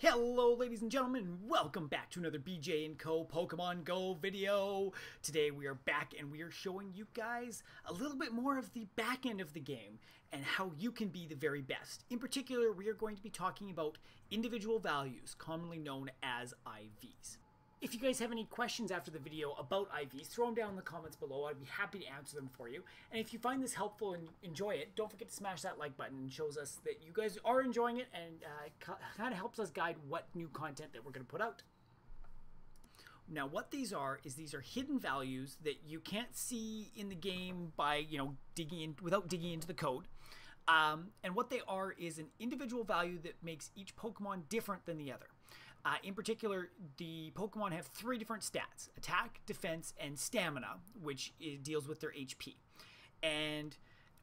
Hello ladies and gentlemen, welcome back to another BJ & Co. Pokemon Go video. Today we are back and we are showing you guys a little bit more of the back end of the game and how you can be the very best. In particular, we are going to be talking about individual values, commonly known as IVs. If you guys have any questions after the video about IVs, throw them down in the comments below. I'd be happy to answer them for you. And if you find this helpful and enjoy it, don't forget to smash that like button. It shows us that you guys are enjoying it and kind of helps us guide what new content that we're going to put out. Now, what these are hidden values that you can't see in the game by, without digging into the code. And what they are is an individual value that makes each Pokemon different than the other. In particular, the Pokemon have three different stats: attack, defense, and stamina, which deals with their HP. And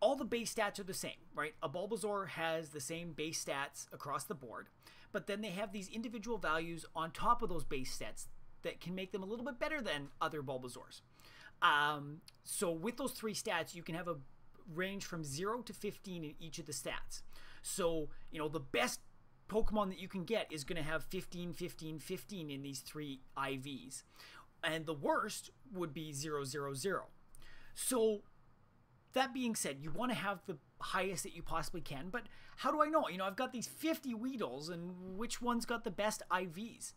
all the base stats are the same, right? A Bulbasaur has the same base stats across the board, but then they have these individual values on top of those base stats that can make them a little bit better than other Bulbasaurs. So with those three stats, you can have a range from 0 to 15 in each of the stats. So, the best Pokemon that you can get is going to have 15, 15, 15 in these three IVs. And the worst would be 0, 0, 0. So, that being said, you want to have the highest that you possibly can, but how do I know? I've got these 50 Weedles, and which one's got the best IVs?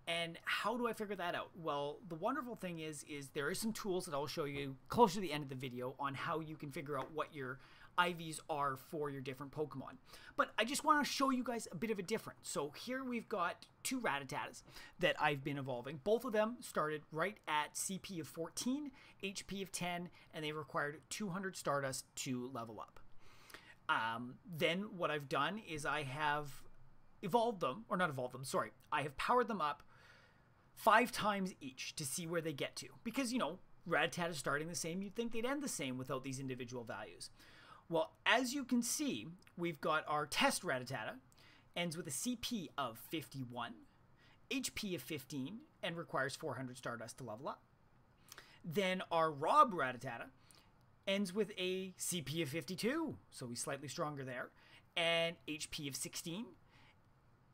And how do I figure that out? Well, the wonderful thing is there are some tools that I'll show you closer to the end of the video on how you can figure out what your IVs are for your different Pokemon. But I just want to show you guys a bit of a difference. So here we've got two Rattatas that I've been evolving. Both of them started right at CP of 14, HP of 10, and they required 200 Stardust to level up. Then what I've done is I have evolved them, or not evolved them, sorry. I have powered them up 5 times each to see where they get to. Because, Rattata is starting the same. You'd think they'd end the same without these individual values. Well, as you can see, we've got our test Rattata, ends with a CP of 51, HP of 15, and requires 400 Stardust to level up. Then our Rob Rattata ends with a CP of 52, so he's slightly stronger there, and HP of 16,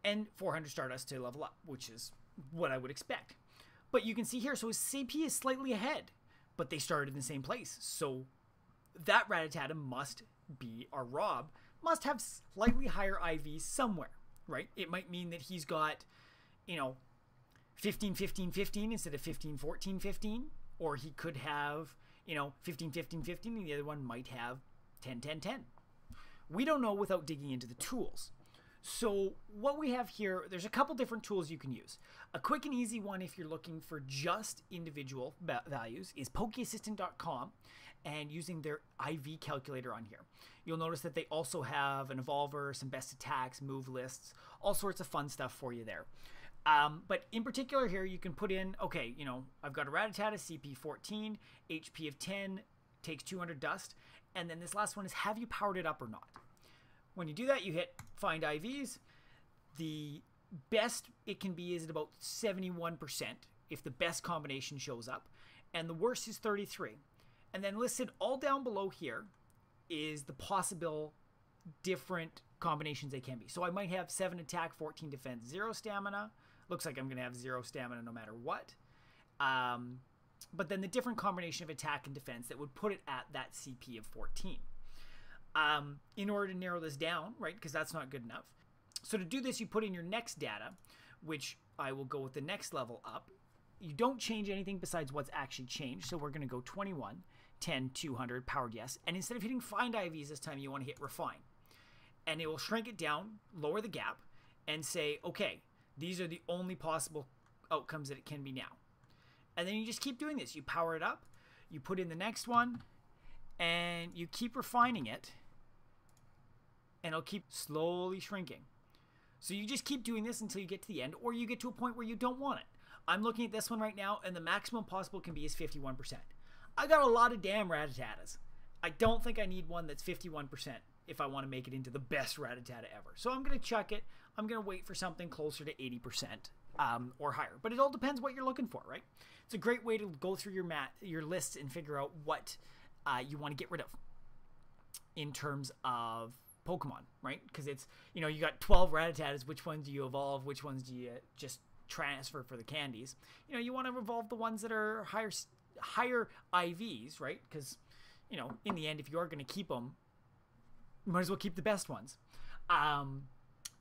and 400 Stardust to level up, which is what I would expect. But you can see here, so his CP is slightly ahead, but they started in the same place. So that Rattata must be, our Rob, must have slightly higher IVs somewhere, right? It might mean that he's got, 15, 15, 15 instead of 15, 14, 15. Or he could have, 15, 15, 15, and the other one might have 10, 10, 10. We don't know without digging into the tools. So what we have here, there's a couple different tools you can use. A quick and easy one if you're looking for just individual values is PokeAssistant.com and using their IV calculator on here. You'll notice that they also have an evolver, some best attacks, move lists, all sorts of fun stuff for you there. But in particular here, you can put in, okay, I've got a Rattata, CP 14, HP of 10, takes 200 dust, and then this last one is, have you powered it up or not? When you do that, you hit Find IVs. The best it can be is at about 71% if the best combination shows up. And the worst is 33. And then listed all down below here is the possible different combinations they can be. So I might have 7 attack, 14 defense, 0 stamina. Looks like I'm going to have 0 stamina no matter what. But then the different combination of attack and defense that would put it at that CP of 14. In order to narrow this down, right, because that's not good enough. So to do this, you put in your next data, which I will go with the next level up. You don't change anything besides what's actually changed. So we're going to go 21, 10, 200, powered yes. And instead of hitting Find IVs this time, you want to hit Refine. And it will shrink it down, lower the gap, and say, okay, these are the only possible outcomes that it can be now. And then you just keep doing this. You power it up, you put in the next one, and you keep refining it, and it'll keep slowly shrinking. So you just keep doing this until you get to the end, or you get to a point where you don't want it. I'm looking at this one right now, and the maximum possible can be is 51%. I got a lot of damn Rattatas. I don't think I need one that's 51% if I want to make it into the best Rattata ever. So I'm going to chuck it. I'm going to wait for something closer to 80% or higher. But it all depends what you're looking for, right? It's a great way to go through your lists and figure out what you want to get rid of in terms of Pokemon, right? Because it's, you know, you got 12 Rattatas. Which ones do you evolve? Which ones do you just transfer for the candies? You know, you want to evolve the ones that are higher IVs, right? Because, you know, in the end, if you are going to keep them, you might as well keep the best ones.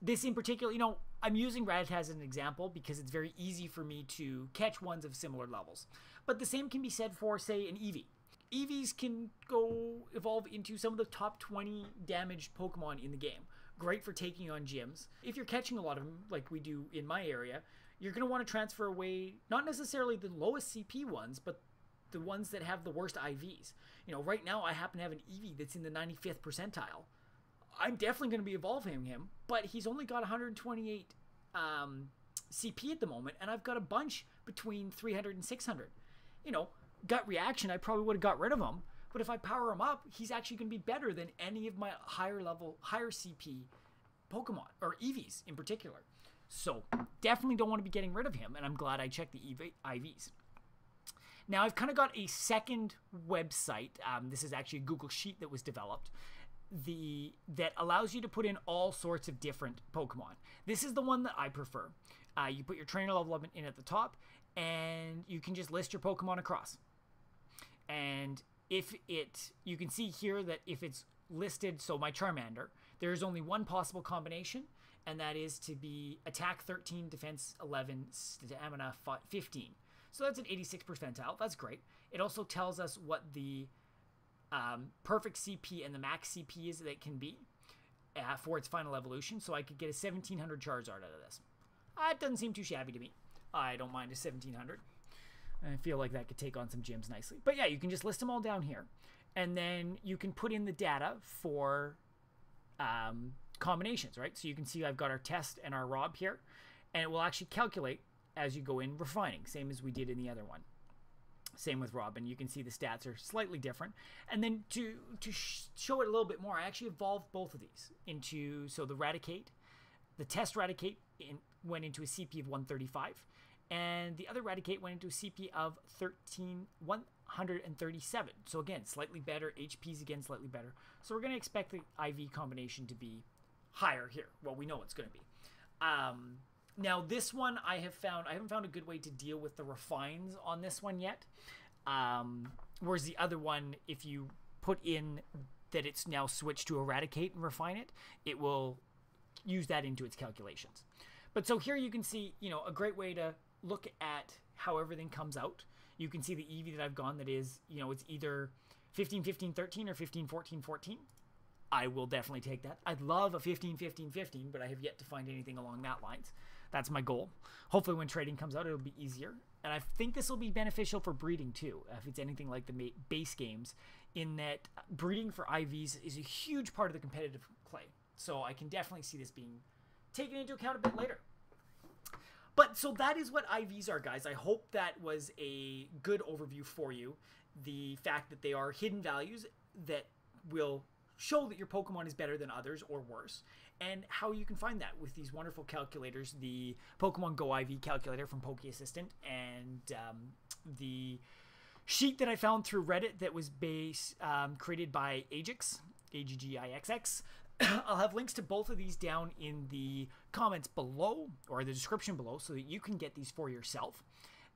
This in particular, you know, I'm using Rattata as an example because it's very easy for me to catch ones of similar levels. But the same can be said for, say, an Eevee. Eevees can go evolve into some of the top 20 damaged Pokemon in the game. Great for taking on gyms. If you're catching a lot of them, like we do in my area, you're going to want to transfer away not necessarily the lowest CP ones, but the ones that have the worst IVs. You know, right now I happen to have an Eevee that's in the 95th percentile. I'm definitely going to be evolving him, but he's only got 128 CP at the moment, and I've got a bunch between 300 and 600. You know, gut reaction, I probably would have got rid of him, but if I power him up, he's actually going to be better than any of my higher CP Pokemon, or Eevees in particular. So definitely don't want to be getting rid of him, and I'm glad I checked the IVs. Now I've kind of got a second website. This is actually a Google Sheet that was developed that allows you to put in all sorts of different Pokemon. This is the one that I prefer. You put your trainer level in at the top, and you can just list your Pokemon across. And if you can see here that if it's listed, so my Charmander, there is only one possible combination, and that is to be attack 13, defense 11, stamina 15. So that's an 86th percentile. That's great. It also tells us what the perfect CP and the max CP is that it can be for its final evolution. So I could get a 1700 Charizard out of this. It doesn't seem too shabby to me. I don't mind a 1700. I feel like that could take on some gyms nicely. But yeah, you can just list them all down here. And then you can put in the data for combinations, right? So you can see I've got our test and our Rob here. And it will actually calculate as you go in refining, same as we did in the other one. Same with Rob, and you can see the stats are slightly different. And then to show it a little bit more, I actually evolved both of these into, so the Raticate, the test Raticate went into a CP of 135, and the other Raticate went into a CP of 137. So again, slightly better, HPs again slightly better. So we're going to expect the IV combination to be higher here. Well, we know it's going to be. Now this one I haven't found a good way to deal with the refines on this one yet. Whereas the other one, if you put in that it's now switched to Eradicate and refine it, it will use that into its calculations. But so here you can see, you know, a great way to look at how everything comes out. You can see the Eevee that I've gone that is, you know, it's either 15, 15, 13 or 15, 14, 14. I will definitely take that. I'd love a 15, 15, 15, but I have yet to find anything along that lines. That's my goal. Hopefully when trading comes out, it'll be easier. And I think this will be beneficial for breeding too, if it's anything like the base games, in that breeding for IVs is a huge part of the competitive play. So I can definitely see this being taken into account a bit later. But so that is what IVs are, guys. I hope that was a good overview for you. The fact that they are hidden values that will show that your Pokemon is better than others or worse, and how you can find that with these wonderful calculators, the Pokemon Go IV calculator from Poke Assistant, and the sheet that I found through Reddit that was created by Ajax, AGGIXX. I'll have links to both of these down in the comments below, or the description below, so that you can get these for yourself.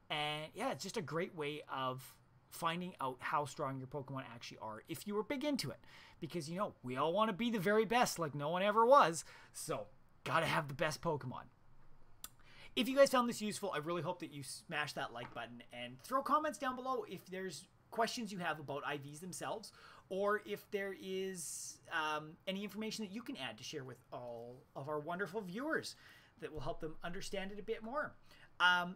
And yeah, it's just a great way of finding out how strong your Pokemon actually are if you were big into it. Because, you know, we all want to be the very best like no one ever was. So, gotta have the best Pokemon. If you guys found this useful, I really hope that you smash that like button and throw comments down below if there's questions you have about IVs themselves, or if there is any information that you can add to share with all of our wonderful viewers that will help them understand it a bit more.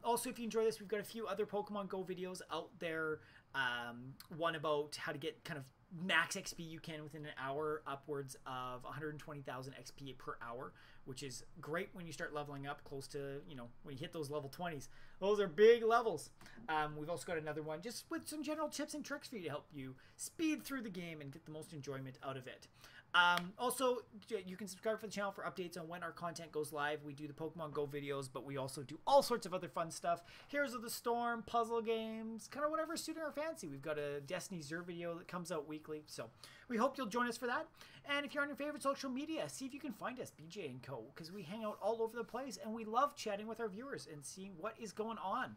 Also, if you enjoy this, we've got a few other Pokemon Go videos out there. One about how to get kind of max XP you can within an hour, upwards of 120,000 XP per hour, which is great when you start leveling up close to, you know, when you hit those level 20s. Those are big levels. We've also got another one just with some general tips and tricks for you to help you speed through the game and get the most enjoyment out of it. Also, you can subscribe for the channel for updates on when our content goes live. We do the Pokemon Go videos, but we also do all sorts of other fun stuff. Heroes of the Storm, puzzle games, kind of whatever suiting our fancy. We've got a Destiny Zer video that comes out weekly, so we hope you'll join us for that. And if you're on your favorite social media, see if you can find us, BJ & Co., because we hang out all over the place, and we love chatting with our viewers and seeing what is going on.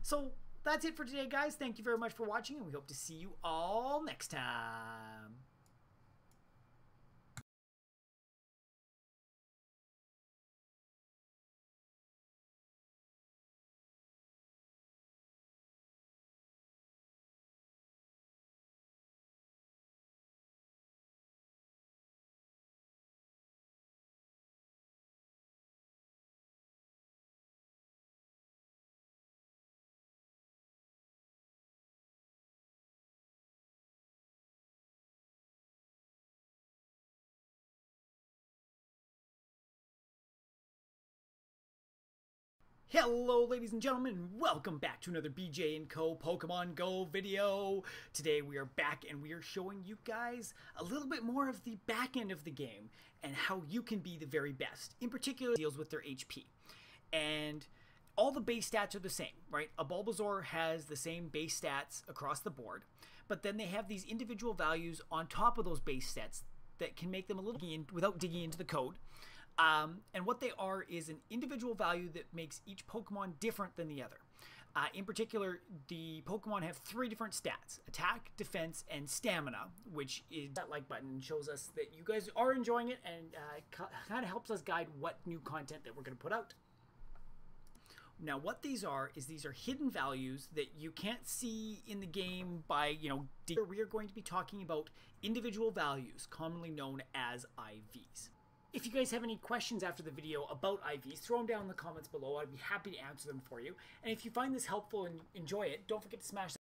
So that's it for today, guys. Thank you very much for watching, and we hope to see you all next time. Hello ladies and gentlemen, and welcome back to another BJ & Co. Pokemon Go video. Today we are back and we are showing you guys a little bit more of the back end of the game and how you can be the very best. In particular, it deals with their HP. And all the base stats are the same, right? A Bulbasaur has the same base stats across the board, but then they have these individual values on top of those base stats that can make them a little without digging into the code. And what they are is an individual value that makes each Pokemon different than the other. In particular, the Pokemon have 3 different stats: attack, defense, and stamina, which is that like button shows us that you guys are enjoying it and kind of helps us guide what new content that we're going to put out. Now, what these are is these are hidden values that you can't see in the game by, we are going to be talking about individual values, commonly known as IVs. If you guys have any questions after the video about IVs, throw them down in the comments below. I'd be happy to answer them for you. And if you find this helpful and enjoy it, don't forget to smash that